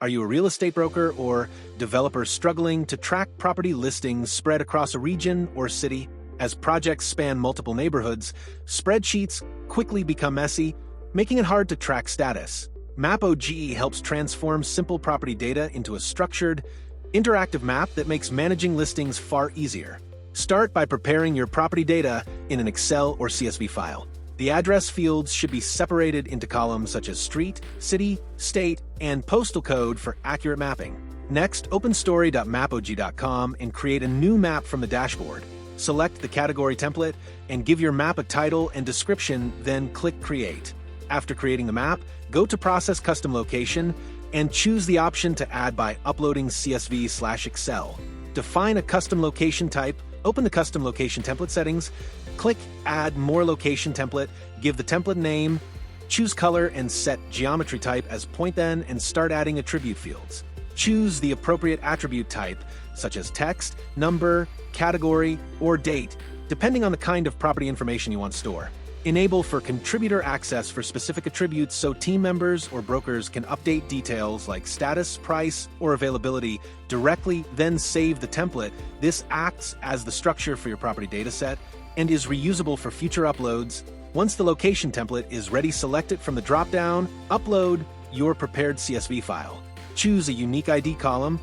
Are you a real estate broker or developer struggling to track property listings spread across a region or city? As projects span multiple neighborhoods, spreadsheets quickly become messy, making it hard to track status. MAPOG helps transform simple property data into a structured, interactive map that makes managing listings far easier. Start by preparing your property data in an Excel or CSV file. The address fields should be separated into columns such as street, city, state, and postal code for accurate mapping. Next, open story.mapog.com and create a new map from the dashboard. Select the category template and give your map a title and description, then click Create. After creating the map, go to Process Custom Location and choose the option to add by uploading CSV/Excel. Define a custom location type, open the Custom Location Template settings, click Add More Location Template, give the template name, choose color and set geometry type as point then and start adding attribute fields. Choose the appropriate attribute type, such as text, number, category, or date, depending on the kind of property information you want to store. Enable for contributor access for specific attributes so team members or brokers can update details like status, price, or availability directly, then save the template. This acts as the structure for your property dataset and is reusable for future uploads. Once the location template is ready, select it from the drop-down, upload your prepared CSV file. Choose a unique ID column,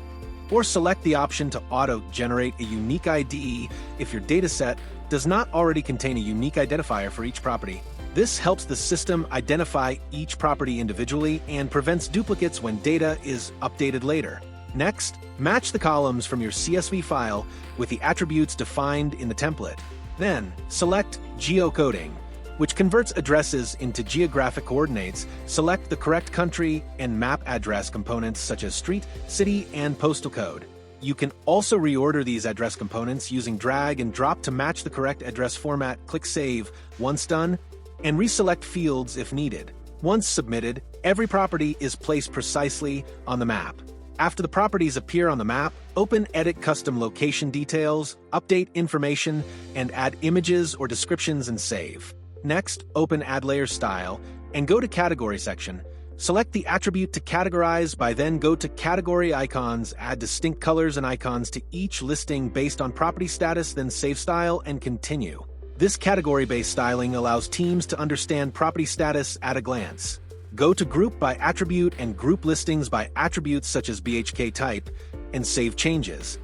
or select the option to auto-generate a unique ID if your dataset does not already contain a unique identifier for each property. This helps the system identify each property individually and prevents duplicates when data is updated later. Next, match the columns from your CSV file with the attributes defined in the template. Then, select Geocoding, which converts addresses into geographic coordinates. Select the correct country and map address components such as street, city, and postal code. You can also reorder these address components using drag and drop to match the correct address format. Click Save once done, and reselect fields if needed. Once submitted, every property is placed precisely on the map. After the properties appear on the map, open Edit Custom Location Details, update information, and add images or descriptions and save. Next, open Add Layer Style and go to Category section. Select the attribute to categorize by then go to Category Icons, add distinct colors and icons to each listing based on property status, then save style and continue. This category-based styling allows teams to understand property status at a glance. Go to Group by Attribute and group listings by attributes such as BHK type and save changes.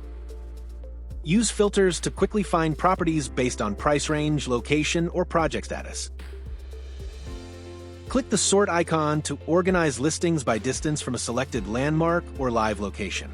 Use filters to quickly find properties based on price range, location, or project status. Click the sort icon to organize listings by distance from a selected landmark or live location.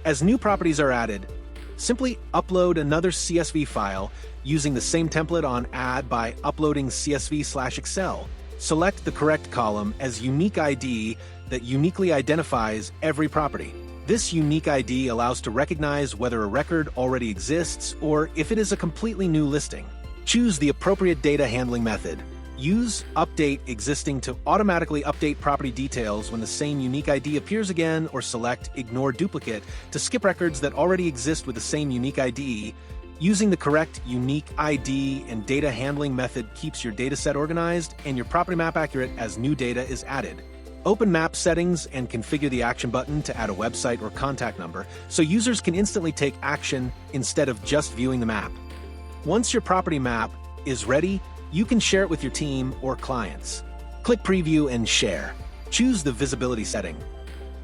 As new properties are added, simply upload another CSV file using the same template on Add by uploading CSV/Excel. Select the correct column as unique ID that uniquely identifies every property. This unique ID allows to recognize whether a record already exists or if it is a completely new listing. Choose the appropriate data handling method. Use Update Existing to automatically update property details when the same unique ID appears again, or select Ignore Duplicate to skip records that already exist with the same unique ID. Using the correct unique ID and data handling method keeps your dataset organized and your property map accurate as new data is added. Open Map Settings and configure the action button to add a website or contact number so users can instantly take action instead of just viewing the map. Once your property map is ready, you can share it with your team or clients. Click Preview and Share. Choose the visibility setting.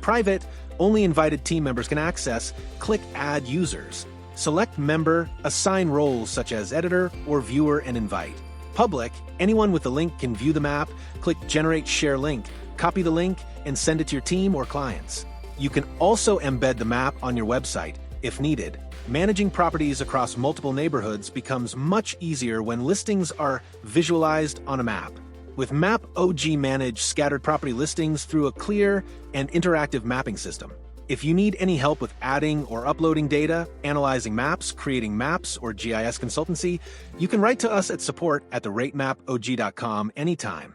Private, only invited team members can access. Click Add Users. Select Member, assign roles such as Editor or Viewer and invite. Public, anyone with the link can view the map. Click Generate Share Link. Copy the link and send it to your team or clients. You can also embed the map on your website if needed. Managing properties across multiple neighborhoods becomes much easier when listings are visualized on a map. With MAPOG, manage scattered property listings through a clear and interactive mapping system. If you need any help with adding or uploading data, analyzing maps, creating maps, or GIS consultancy, you can write to us at support@theratepmapog.com anytime.